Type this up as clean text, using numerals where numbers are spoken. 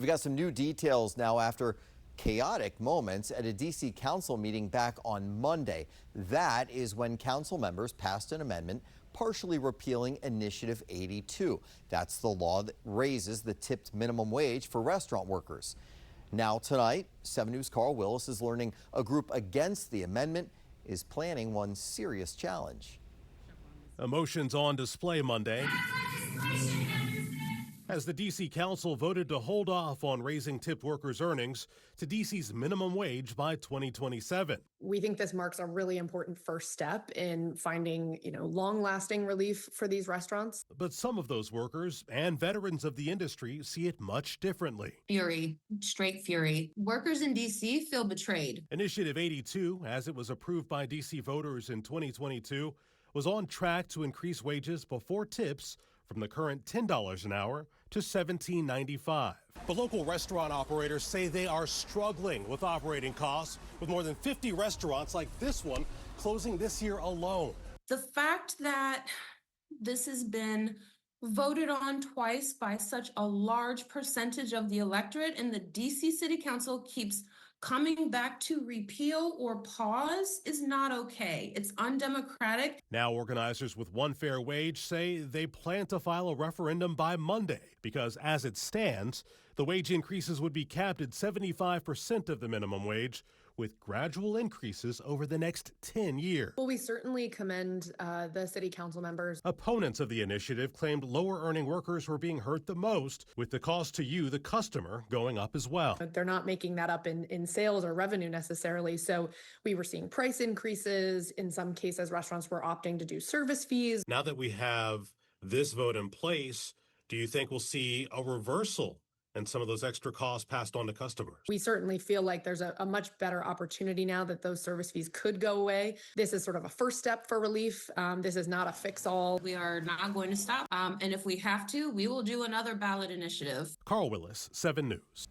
We've got some new details now after chaotic moments at a D.C. council meeting back on Monday. That is when council members passed an amendment partially repealing Initiative 82. That's the law that raises the tipped minimum wage for restaurant workers. Now tonight, 7 News' Carl Willis is learning a group against the amendment is planning one serious challenge. Emotions on display Monday as the D.C. Council voted to hold off on raising tipped workers' earnings to D.C.'s minimum wage by 2027. We think this marks a really important first step in finding, long-lasting relief for these restaurants. But some of those workers and veterans of the industry see it much differently. Fury, straight fury. Workers in D.C. feel betrayed. Initiative 82, as it was approved by D.C. voters in 2022, was on track to increase wages before tips from the current $10 an hour to $17.95. But local restaurant operators say they are struggling with operating costs, with more than 50 restaurants like this one closing this year alone. The fact that this has been voted on twice by such a large percentage of the electorate and the DC City Council keeps coming back to repeal or pause is not okay. It's undemocratic. Now organizers with One Fair Wage say they plan to file a referendum by Monday because as it stands, the wage increases would be capped at 75% of the minimum wage, with gradual increases over the next 10 years. Well, we certainly commend the city council members. Opponents of the initiative claimed lower earning workers were being hurt the most, with the cost to you, the customer, going up as well. They're not making that up in sales or revenue necessarily. So we were seeing price increases. In some cases, restaurants were opting to do service fees. Now that we have this vote in place, do you think we'll see a reversal and some of those extra costs passed on to customers? We certainly feel like there's a much better opportunity now that those service fees could go away. This is sort of a first step for relief. This is not a fix-all. We are not going to stop. And if we have to, we will do another ballot initiative. Carl Willis, 7 News.